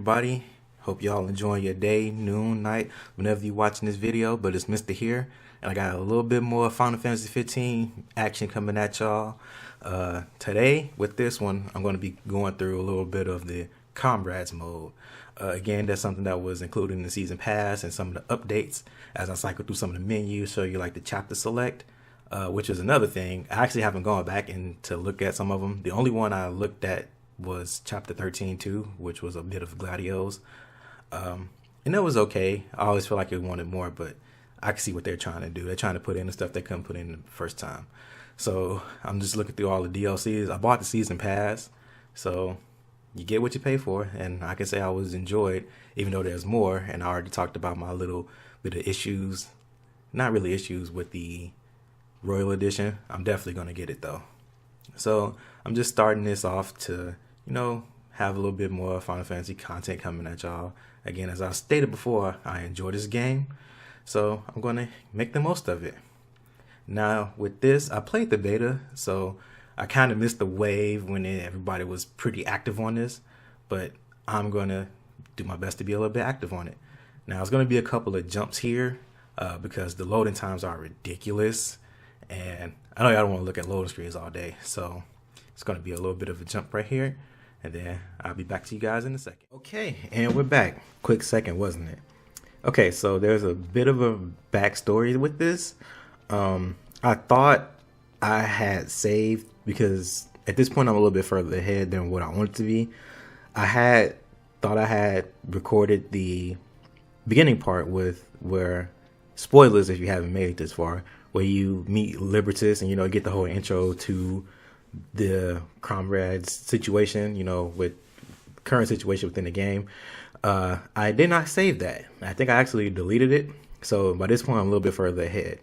everybody? Hope y'all enjoying your day, noon, night, whenever you're watching this video. But it's Mr. here, and I got a little bit more Final Fantasy 15 action coming at y'all. Today, with this one, I'm going to be going through a little bit of the Comrades mode. Again, that's something that was included in the season pass and some of the updates as I cycle through some of the menus, show you like the chapter select, which is another thing. I actually haven't gone back and to look at some of them. The only one I looked at was chapter 13 too, which was a bit of Gladios. And it was okay. I always feel like I wanted more, but I can see what they're trying to do. They're trying to put in the stuff they couldn't put in the first time. So I'm just looking through all the DLCs. I bought the season pass, so you get what you pay for, and I can say I was enjoyed, even though there's more. And I already talked about my little bit of issues, not really issues with the Royal Edition. I'm definitely gonna get it though. So I'm just starting this off to, have a little bit more Final Fantasy content coming at y'all. Again, as I stated before, I enjoy this game, so I'm gonna make the most of it. Now with this, I played the beta, so I kind of missed the wave when everybody was pretty active on this, but I'm gonna do my best to be a little bit active on it. Now it's gonna be a couple of jumps here because the loading times are ridiculous, and I know y'all don't want to look at loading screens all day, so it's gonna be a little bit of a jump right here, and then I'll be back to you guys in a second. Okay, and we're back. Quick second, wasn't it? Okay, so there's a bit of a backstory with this. I thought I had saved because at this point I'm a little bit further ahead than what I wanted to be. I thought I had recorded the beginning part with where, spoilers if you haven't made it this far, where you meet Libertas and get the whole intro to the Comrades situation, with current situation within the game. I did not save that. I think I actually deleted it. So by this point I'm a little bit further ahead.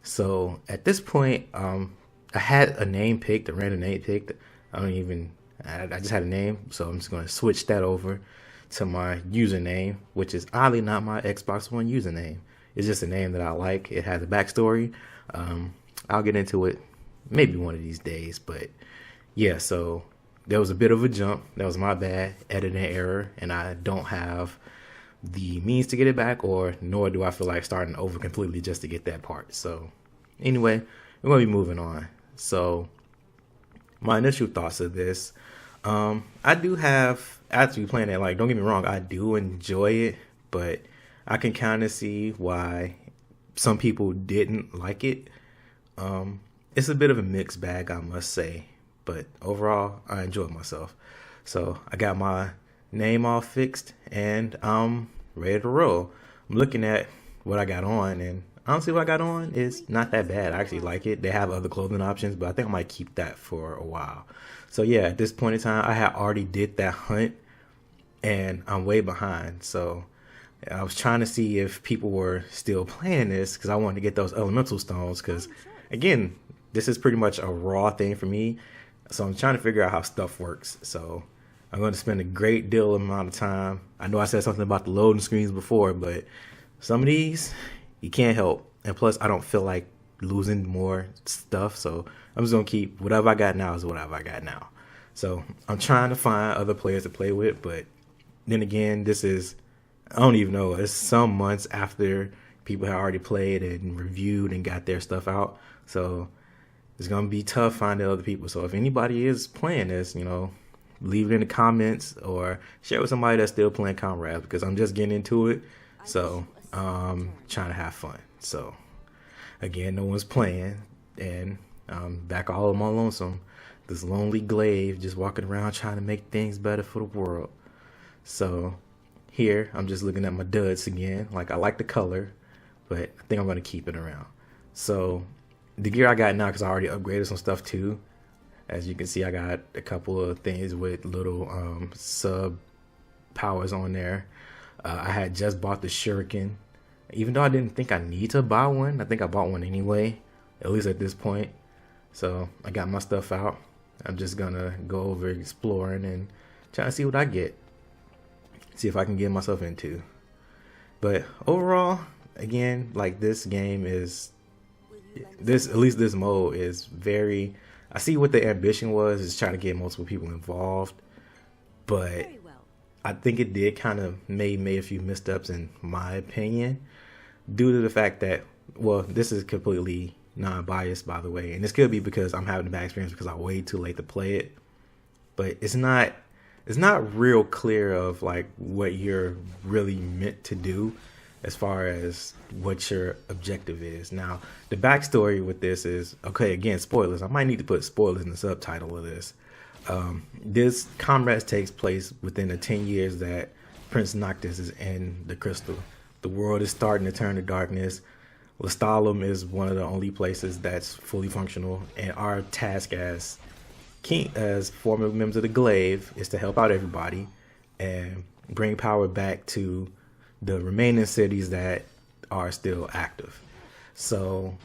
So at this point, I had a name picked, a random name picked. I just had a name, so I'm just going to switch that over to my username, which is oddly not my Xbox One username. It's just a name that I like. It has a backstory. I'll get into it maybe one of these days, but yeah, so there was a bit of a jump. That was my bad, editing error, and I don't have the means to get it back, nor do I feel like starting over completely just to get that part. So anyway, we're going to be moving on. So my initial thoughts of this, I do have, after playing it, don't get me wrong, I do enjoy it, but I can kind of see why some people didn't like it. It's a bit of a mixed bag, I must say, but overall I enjoyed myself. So I got my name all fixed and I'm ready to roll. I'm looking at what I got on, and honestly what I got on is not that bad. I actually like it. They have other clothing options, but I think I might keep that for a while. So yeah, at this point in time I had already did that hunt and I'm way behind. So I was trying to see if people were still playing this because I wanted to get those elemental stones, because again, this is pretty much a raw thing for me. So I'm trying to figure out how stuff works. So I'm going to spend a great deal amount of time. I know I said something about the loading screens before, but some of these you can't help. And plus, I don't feel like losing more stuff. So I'm just going to keep whatever I got now is whatever I got now. So I'm trying to find other players to play with. But then again, I don't even know. It's some months after people have already played and reviewed and got their stuff out. So it's going to be tough finding other people. So if anybody is playing this, leave it in the comments or share with somebody that's still playing Comrades, because I'm just getting into it. So trying to have fun. So again, no one's playing, and I'm back all on my lonesome. This lonely Glaive just walking around trying to make things better for the world. So here I'm just looking at my duds again. I like the color, but I think I'm going to keep it around. So the gear I got now, because I already upgraded some stuff too. As you can see, I got a couple of things with little sub powers on there. I had just bought the shuriken, even though I didn't think I need to buy one. I think I bought one anyway, at least at this point. So I got my stuff out. I'm just gonna go over exploring and try to see what I get, see if I can get myself into. But overall, again, this game is at least this mode is very, I see what the ambition was, is trying to get multiple people involved, but I think it did kind of made a few missteps in my opinion, due to the fact that, well, this is completely non-biased, by the way, and this could be because I'm having a bad experience because I waited too late to play it. But it's not real clear of like what you're really meant to do as far as what your objective is. Now, the backstory with this is, okay, again, spoilers. I might need to put spoilers in the subtitle of this. This Comrades takes place within the 10 years that Prince Noctis is in the crystal. The world is starting to turn to darkness. Lestalem is one of the only places that's fully functional, and our task as former members of the Glaive is to help out everybody and bring power back to the remaining cities that are still active. So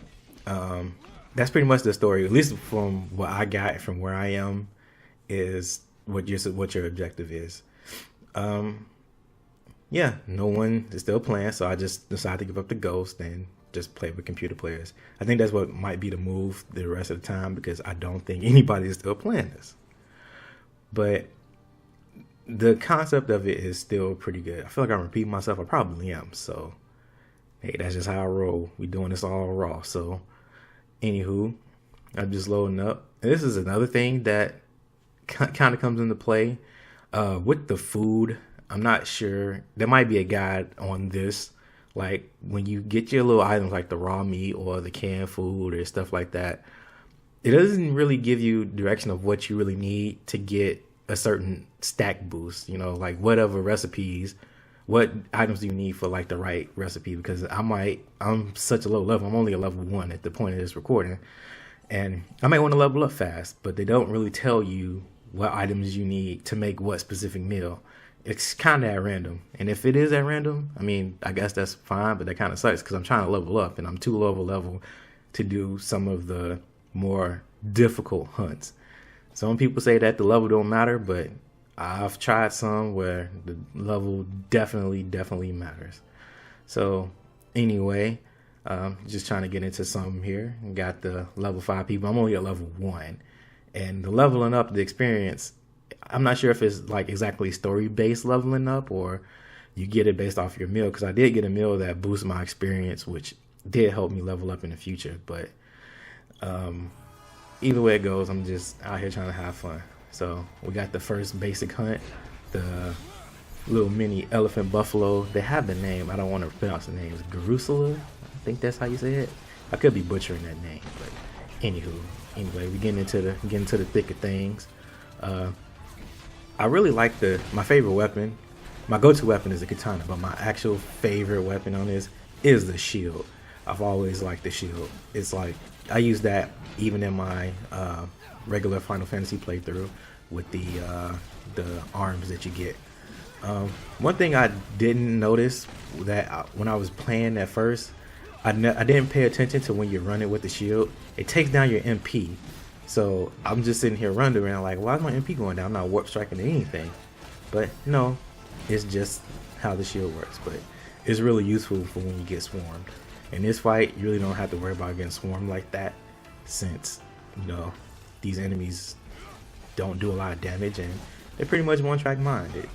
that's pretty much the story, at least from what I got from where I am, is what your objective is. Yeah, no one is still playing, so I just decided to give up the ghost and just play with computer players. I think that's what might be the move the rest of the time, because I don't think anybody is still playing this. But the concept of it is still pretty good. I feel like I'm repeating myself. I probably am. So, hey, that's just how I roll. We doing this all raw. So, anywho, I'm just loading up. And this is another thing that kind of comes into play with the food. I'm not sure. There might be a guide on this. Like when you get your little items like the raw meat or the canned food or stuff like that, it doesn't really give you direction of what you really need to get a certain stack boost, you know, like whatever recipes, what items do you need for like the right recipe? Because I'm such a low level. I'm only a level 1 at the point of this recording, and I might want to level up fast, but they don't really tell you what items you need to make what specific meal. It's kind of at random. And if it is at random, I mean, I guess that's fine, but that kind of sucks because I'm trying to level up and I'm too low of a level to do some of the more difficult hunts. Some people say that the level don't matter, but I've tried some where the level definitely matters. So anyway, just trying to get into some here. Got the level 5 people. I'm only at level 1. And the leveling up, the experience, I'm not sure if it's like exactly story-based leveling up or you get it based off your meal, because I did get a meal that boosts my experience, which did help me level up in the future. But either way it goes, I'm just out here trying to have fun. So we got the first basic hunt, the little mini elephant buffalo. They have the name. I don't want to pronounce the name. It's Garusula. I think that's how you say it. I could be butchering that name, but anyway, we getting into the thick of things. I really like my favorite weapon. My go-to weapon is the katana, but my actual favorite weapon on this is the shield. I've always liked the shield. It's like I use that even in my regular Final Fantasy playthrough with the arms that you get. One thing I didn't notice that when I was playing at first, I didn't pay attention to when you're running with the shield. It takes down your MP. So I'm just sitting here running around like, why is my MP going down? I'm not warp striking anything. But no, it's just how the shield works. But it's really useful for when you get swarmed. In this fight, you really don't have to worry about getting swarmed like that, since, you know, these enemies don't do a lot of damage and they're pretty much one-track minded.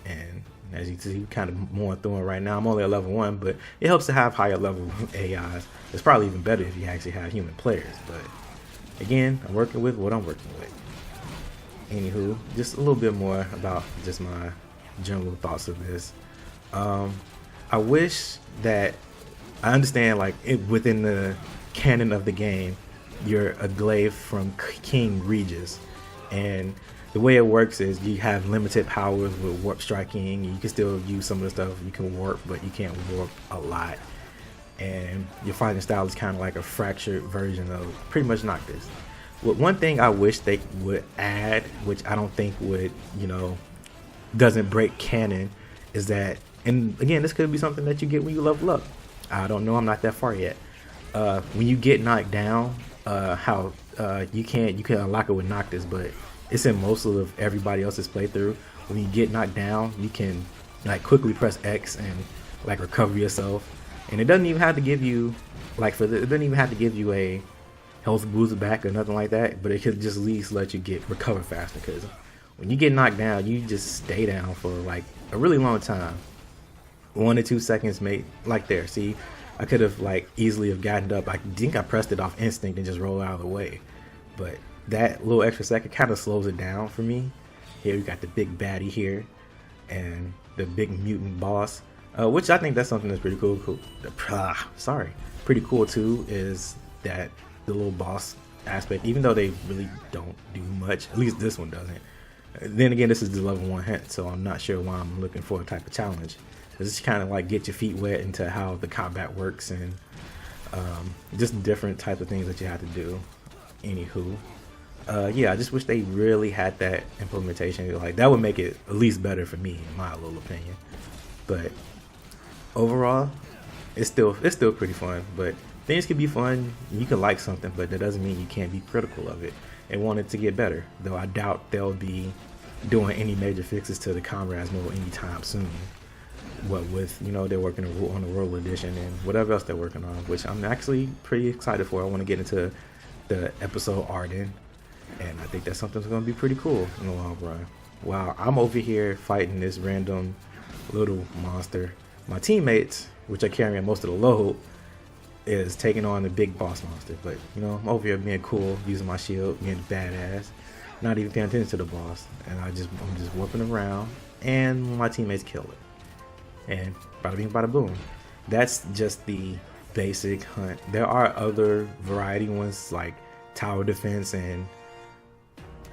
And as you see, kind of more through it right now. I'm only at level 1, but it helps to have higher level AIs. It's probably even better if you actually have human players, but again, I'm working with what I'm working with. Anywho, just a little bit more about just my general thoughts of this. I wish that I understand, like, within the canon of the game, you're a glaive from King Regis, and the way it works is you have limited powers with warp striking. You can still use some of the stuff. You can warp, but you can't warp a lot. And your fighting style is kind of like a fractured version of pretty much Noctis. Well, one thing I wish they would add, which I don't think would, you know, doesn't break canon, is that, and again, this could be something that you get when you level up. I don't know, I'm not that far yet. When you get knocked down, how you can unlock it with Noctis, but it's in most of everybody else's playthrough. When you get knocked down, you can like quickly press X and like recover yourself. And it doesn't even have to give you it doesn't even have to give you a health boost back or nothing like that, but it could just at least let you recover faster. Because when you get knocked down, you just stay down for like a really long time. 1 to 2 seconds, mate. Like there, see, I could have like easily have gotten up. I think I pressed it off instinct and just rolled out of the way, but that little extra second kind of slows it down for me. Here we got the big baddie here, and the big mutant boss, which I think that's something that's pretty cool. Pretty cool too, is that the little boss aspect, even though they really don't do much, at least this one doesn't. Then again, this is the level 1 hunt, so I'm not sure why I'm looking for a type of challenge. It's kind of like get your feet wet into how the combat works, and just different type of things that you have to do. Anywho, yeah, I just wish they really had that implementation. Like that would make it at least better for me, in my little opinion. But overall, it's still pretty fun. But things can be fun. You can like something, but that doesn't mean you can't be critical of it and want it to get better. Though I doubt they'll be doing any major fixes to the Comrades mode anytime soon. What with, you know, they're working on the World Edition and whatever else they're working on, which I'm actually pretty excited for. I want to get into the episode Arden, and I think that's something that's going to be pretty cool in the long run. While I'm over here fighting this random little monster, my teammates, which are carrying most of the load, is taking on the big boss monster. But you know, I'm over here being cool, using my shield, being badass, not even paying attention to the boss, and I'm just whooping around, and my teammates kill it. And bada bing bada boom. That's just the basic hunt. There are other variety ones like tower defense and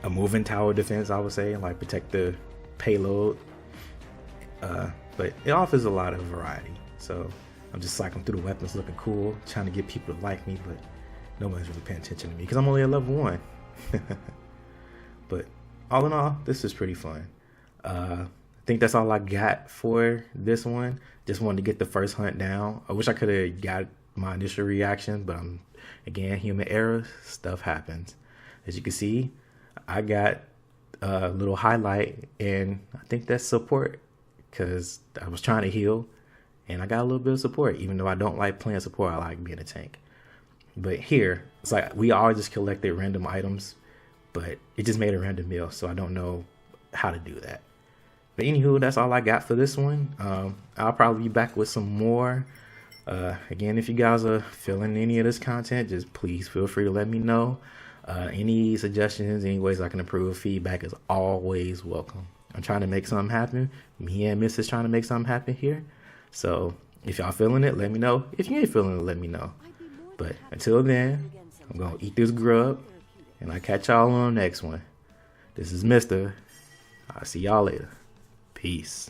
a moving tower defense, I would say, like protect the payload. But it offers a lot of variety. So I'm just cycling through the weapons, looking cool, trying to get people to like me, but nobody's really paying attention to me because I'm only at level 1. But all in all, this is pretty fun. I think that's all I got for this one. Just wanted to get the first hunt down. I wish I could have got my initial reaction, but again, human error, stuff happens. As you can see, I got a little highlight, and I think that's support, because I was trying to heal and I got a little bit of support. Even though I don't like playing support, I like being a tank. But here, it's like we all just collected random items, but it just made a random meal, so I don't know how to do that. But anywho, that's all I got for this one. I'll probably be back with some more. Again, if you guys are feeling any of this content, just please feel free to let me know. Any suggestions, any ways I can improve, feedback is always welcome. I'm trying to make something happen. Me and Miss is trying to make something happen here. So if y'all feeling it, let me know. If you ain't feeling it, let me know. But until then, I'm going to eat this grub, and I'll catch y'all on the next one. This is Mr. I'll see y'all later. Peace.